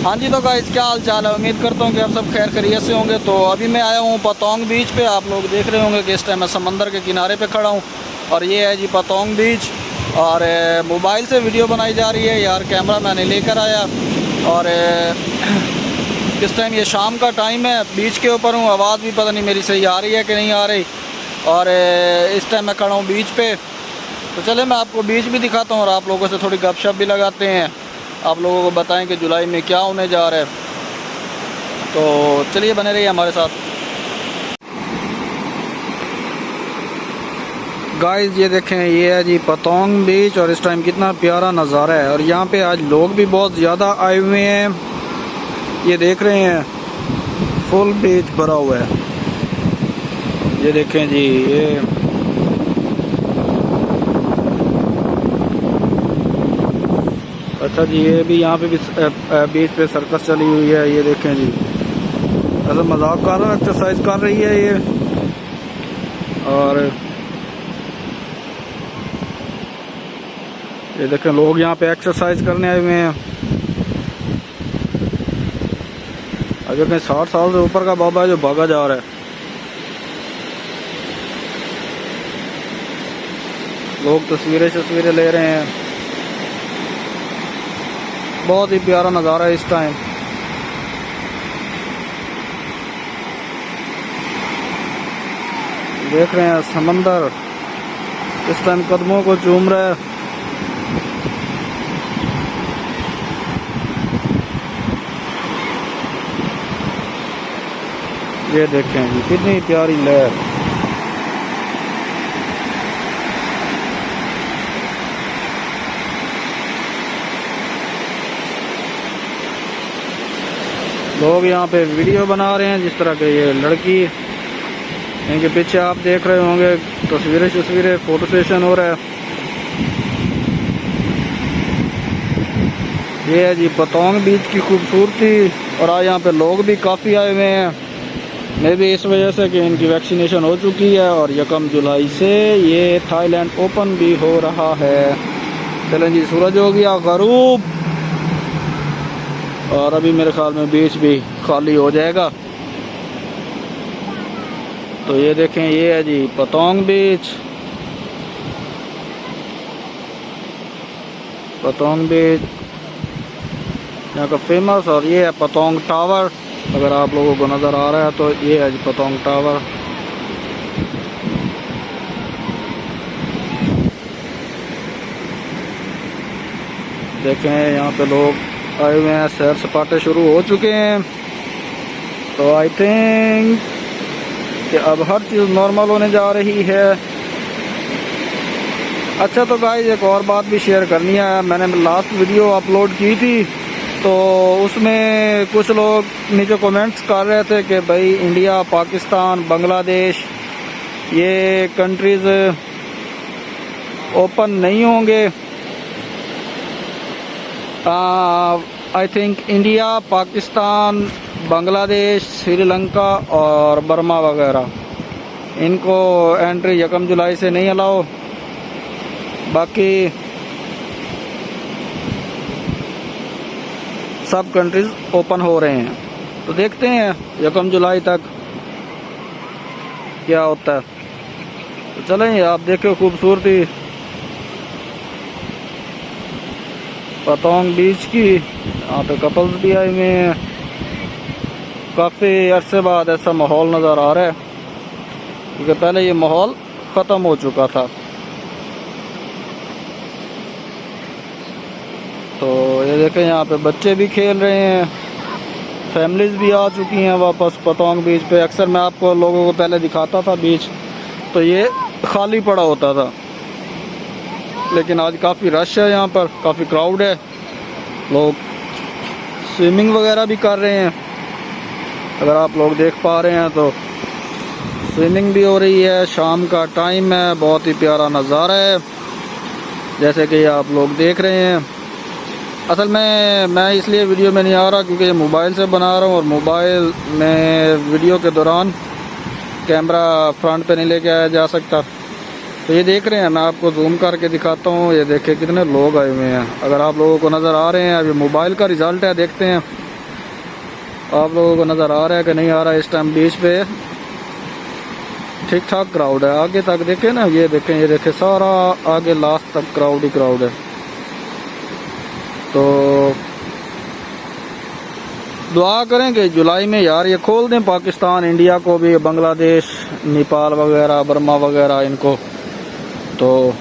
हाँ जी, तो गाइस क्या हाल चाल है। उम्मीद करता हूँ कि आप सब खैर खैरियत से होंगे। तो अभी मैं आया हूँ पतोंग बीच पे। आप लोग देख रहे होंगे कि इस टाइम मैं समंदर के किनारे पे खड़ा हूँ और ये है जी पतोंग बीच। और मोबाइल से वीडियो बनाई जा रही है यार, कैमरा मैंने लेकर आया। और इस टाइम ये शाम का टाइम है, बीच के ऊपर हूँ। आवाज़ भी पता नहीं मेरी सही आ रही है कि नहीं आ रही। और इस टाइम मैं खड़ा हूँ बीच पे। तो चले मैं आपको बीच भी दिखाता हूँ और आप लोगों से थोड़ी गपशप भी लगाते हैं। आप लोगों को बताएं कि जुलाई में क्या होने जा रहा है। तो चलिए बने रहिए हमारे साथ। गाइस ये देखें, ये है जी पतोंग बीच और इस टाइम कितना प्यारा नज़ारा है। और यहाँ पे आज लोग भी बहुत ज़्यादा आए हुए हैं। ये देख रहे हैं फुल बीच भरा हुआ है। ये देखें जी, ये अच्छा जी, ये भी यहाँ पे भी बीच पे सर्कस चली हुई है। ये देखें जी, ऐसा मजाक कर रहा है, एक्सरसाइज कर रही है ये। और ये देखें लोग यहाँ पे एक्सरसाइज करने आए हुए हैं। अगर कहीं 60 साल से ऊपर का बाबा है जो भागा जा रहा है। लोग तस्वीरें ले रहे हैं। बहुत ही प्यारा नज़ारा है इस टाइम। देख रहे हैं समंदर इस टाइम कदमों को चूम रहा है। ये देखें जी कितनी प्यारी लहर। लोग यहाँ पे वीडियो बना रहे हैं, जिस तरह के ये लड़की, इनके पीछे आप देख रहे होंगे तस्वीरें फोटो सेशन हो रहा है। ये है जी पतोंग बीच की खूबसूरती। और आज यहाँ पे लोग भी काफ़ी आए हुए हैं। मे भी इस वजह से कि इनकी वैक्सीनेशन हो चुकी है। और 1 जुलाई से ये थाईलैंड ओपन भी हो रहा है। चलें जी, सूरज हो गया गरूब और अभी मेरे ख्याल में बीच भी खाली हो जाएगा। तो ये देखें, ये है जी पतोंग बीच। पतोंग बीच यहाँ का फेमस। और ये है पतोंग टावर। अगर आप लोगों को नज़र आ रहा है तो ये है जी पतोंग टावर। देखें यहाँ पे लोग आए हुए हैं, सैर सपाटे शुरू हो चुके हैं। तो आई थिंक कि अब हर चीज़ नॉर्मल होने जा रही है। अच्छा, तो गाइस एक और बात भी शेयर करनी है। मैंने लास्ट वीडियो अपलोड की थी तो उसमें कुछ लोग नीचे कमेंट्स कर रहे थे कि भाई इंडिया, पाकिस्तान, बांग्लादेश ये कंट्रीज़ ओपन नहीं होंगे। I think India, Pakistan, Bangladesh, Sri Lanka और बर्मा वगैरह, इनको एंट्री 1 जुलाई से नहीं अलाउ। बाकी सब कंट्रीज ओपन हो रहे हैं। तो देखते हैं 1 जुलाई तक क्या होता है। तो चलें, आप देखो खूबसूरती पतोंग बीच की। यहाँ पे कपल्स भी आए हुए हैं। काफ़ी अरसे बाद ऐसा माहौल नज़र आ रहा है, क्योंकि पहले ये माहौल ख़त्म हो चुका था। तो ये देखें यहाँ पे बच्चे भी खेल रहे हैं, फैमिलीज़ भी आ चुकी हैं वापस पतोंग बीच पे। अक्सर मैं आपको लोगों को पहले दिखाता था बीच, तो ये खाली पड़ा होता था, लेकिन आज काफ़ी रश है यहाँ पर, काफ़ी क्राउड है। लोग स्विमिंग वगैरह भी कर रहे हैं। अगर आप लोग देख पा रहे हैं तो स्विमिंग भी हो रही है। शाम का टाइम है, बहुत ही प्यारा नज़ारा है जैसे कि आप लोग देख रहे हैं। असल में मैं इसलिए वीडियो में नहीं आ रहा क्योंकि मोबाइल से बना रहा हूँ और मोबाइल में वीडियो के दौरान कैमरा फ्रंट पे नहीं लेके आया जा सकता। तो ये देख रहे हैं, मैं आपको जूम करके दिखाता हूँ। ये देखिए कितने लोग आए हुए हैं। अगर आप लोगों को नज़र आ रहे हैं, अभी मोबाइल का रिज़ल्ट है, देखते हैं आप लोगों को नज़र आ रहा है कि नहीं आ रहा है? इस टाइम बीच पे ठीक ठाक क्राउड है। आगे तक देखें ना, ये देखें सारा आगे लास्ट तक क्राउड ही क्राउड है। तो दुआ करेंगे जुलाई में यार ये खोल दें पाकिस्तान, इंडिया को भी, बांग्लादेश, नेपाल वगैरह, बर्मा वगैरह इनको। तो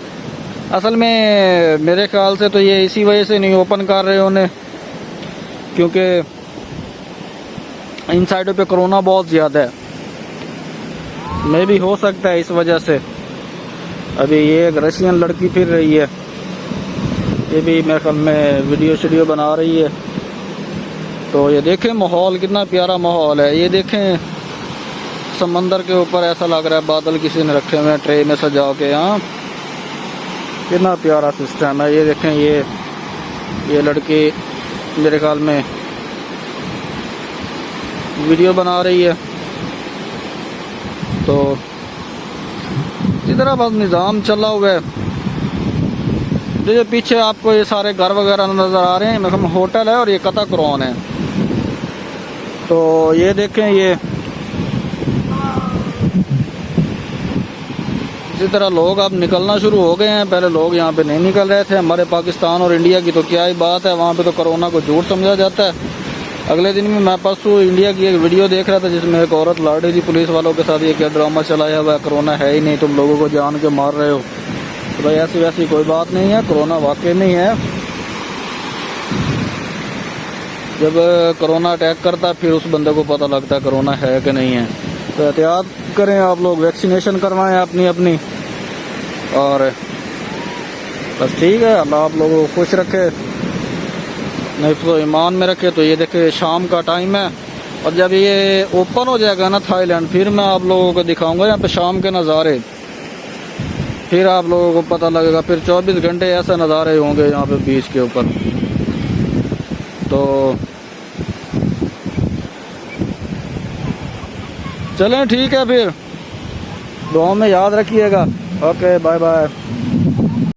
असल में मेरे ख्याल से तो ये इसी वजह से नहीं ओपन कर रहे उन्हें, क्योंकि इन साइडों पे कोरोना बहुत ज़्यादा है। मे भी हो सकता है इस वजह से। अभी ये एक रशियन लड़की फिर रही है, ये भी मेरे ख्याल में वीडियो बना रही है। तो ये देखें माहौल, कितना प्यारा माहौल है। ये देखें समंदर के ऊपर ऐसा लग रहा है बादल किसी ने रखे हुए हैं ट्रे में सजा के। हाँ, कितना प्यारा सिस्टम है। ये देखें ये लड़की मेरे ख्याल में वीडियो बना रही है। तो इसी तरह बस निज़ाम चला हुआ है। जो पीछे आपको ये सारे घर वगैरह नज़र आ रहे हैं, मतलब होटल है और ये कता क्रॉन है। तो ये देखें, ये इसी तरह लोग अब निकलना शुरू हो गए हैं। पहले लोग यहाँ पे नहीं निकल रहे थे। हमारे पाकिस्तान और इंडिया की तो क्या ही बात है, वहाँ पे तो कोरोना को झूठ समझा जाता है। अगले दिन में मैं परसों इंडिया की एक वीडियो देख रहा था जिसमें एक औरत लड़ रही थी पुलिस वालों के साथ, ये क्या ड्रामा चलाया हुआ है, कोरोना है ही नहीं, तुम लोगों को जान के मार रहे हो। तो भाई ऐसी वैसी कोई बात नहीं है, कोरोना वाकई नहीं है। जब कोरोना अटैक करता है फिर उस बंदे को पता लगता है कोरोना है कि नहीं है। तो एहतियात करें आप लोग, वैक्सीनेशन करवाएं अपनी। और बस ठीक है, अल्लाह आप लोगों को खुश रखे, नहीं तो ईमान में रखे। तो ये देखे शाम का टाइम है, और जब ये ओपन हो जाएगा ना थाईलैंड, फिर मैं आप लोगों को दिखाऊंगा यहाँ पे शाम के नज़ारे। फिर आप लोगों को पता लगेगा, फिर 24 घंटे ऐसे नज़ारे होंगे यहाँ पे बीच के ऊपर। तो चलें ठीक है, फिर दुआ में याद रखिएगा। Okay, bye bye.